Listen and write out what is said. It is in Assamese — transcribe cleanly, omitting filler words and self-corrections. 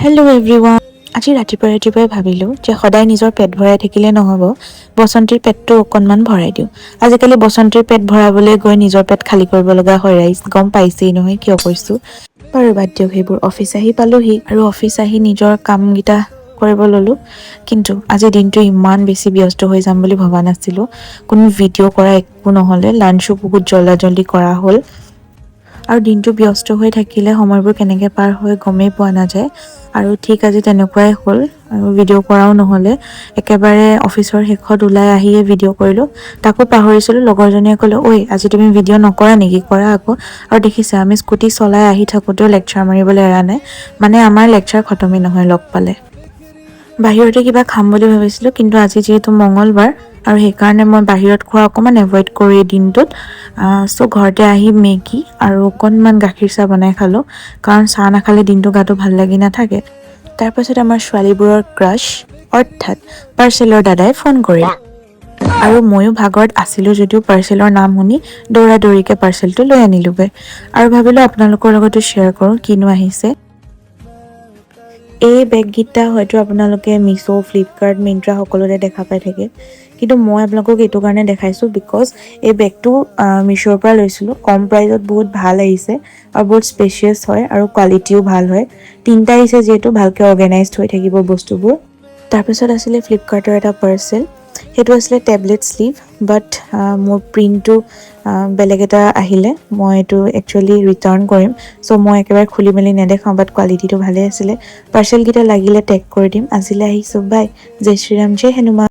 Hello' everyone. আজি ৰাতিপুৱাই ভাবিলোঁ যে সদায় নিজৰ পেট ভৰাই থাকিলে নহ'ব, বসন্তীৰ পেটটো অকণমান ভৰাই দিওঁ। আজিকালি বসন্তীৰ পেট ভৰাবলৈ গৈ নিজৰ পেট খালী কৰিব লগা হয় ৰাইজ, গম পাইছেই নহয় কিয় কৈছোঁ। বাৰু বাদ দিয়ক সেইবোৰ। অফিচ আহি পালোহি আৰু অফিচ আহি নিজৰ কামকেইটা কৰিব ল'লোঁ। কিন্তু আজি দিনটো ইমান বেছি ব্যস্ত হৈ যাম বুলি ভবা নাছিলোঁ। কোনো ভিডিঅ' কৰা একো নহ'লে, লাঞ্চো বহুত জল্দি কৰা হ'ল। আৰু দিনটো ব্যস্ত হৈ থাকিলে সময়বোৰ কেনেকৈ পাৰ হৈ গমেই পোৱা নাযায়। আৰু ঠিক আজি তেনেকুৱাই হ'ল আৰু ভিডিঅ' কৰাও নহ'লে। একেবাৰে অফিচৰ শেষত ওলাই আহিয়ে ভিডিঅ' কৰিলোঁ। তাকো পাহৰিছিলোঁ। লগৰজনীয়ে ক'লে, ঐ আজি তুমি ভিডিঅ' নকৰা নেকি, কৰা আকৌ। আৰু দেখিছা আমি স্কুটি চলাই আহি থাকোঁতেও লেকচাৰ মাৰিবলৈ এৰা নাই। মানে আমাৰ লেকচাৰ খতমেই নহয় লগ পালে। বাহিৰতে কিবা খাম বুলি ভাবিছিলোঁ, কিন্তু আজি যিহেতু মঙলবাৰ আৰু সেইকাৰণে মই বাহিৰত খোৱা অকণমান এভইড কৰি দিনটোত ঘৰতে আহি মেগী আৰু অকণমান গাখীৰ চাহ বনাই খালোঁ। কাৰণ চাহ নাখালে দিনটো গাটো ভাল লাগি নাথাকে। তাৰপাছত আমাৰ ছোৱালীবোৰৰ ক্ৰাছ অৰ্থাৎ পাৰ্চেলৰ দাদাই ফোন কৰিল। আৰু ময়ো ভাগৰত আছিলোঁ যদিও পাৰ্চেলৰ নাম শুনি দৌৰিকৈ পাৰ্চেলটো লৈ আনিলোগৈ। আৰু ভাবিলোঁ আপোনালোকৰ লগতো শ্বেয়াৰ কৰোঁ কিনো আহিছে। এই বেগকেইটা হয়তো আপোনালোকে মিছো, ফ্লিপকাৰ্ট, মিন্ত্ৰা সকলোতে দেখা পাই থাকে। কিন্তু মই আপোনালোকক এইটো কাৰণে দেখাইছোঁ বিকজ এই বেগটো মিছোৰ পৰা লৈছিলোঁ। কম প্ৰাইচত বহুত ভাল আহিছে আৰু বহুত স্পেচিয়াছ হয় আৰু কোৱালিটিও ভাল হয়। 3টা আহিছে যিহেতু ভালকৈ অৰ্গেনাইজড হৈ থাকিব বস্তুবোৰ। তাৰপিছত আছিলে ফ্লিপকাৰ্টৰ এটা পাৰ্চেল। সেইটো আছিলে টেবলেট স্লিভ, বাট মোৰ প্ৰিণ্টটো বেলেগ এটা আহিলে। মই এইটো একচুৱেলি ৰিটাৰ্ণ কৰিম। চ' মই একেবাৰে খুলি মেলি নেদেখাওঁ, বাট কোৱালিটিটো ভালেই আছিলে। পাৰ্চেলকেইটা লাগিলে টেগ কৰি দিম। আজিলৈ আহিছোঁ, বাই। জয় শ্ৰীৰাম, জয় হনুমান।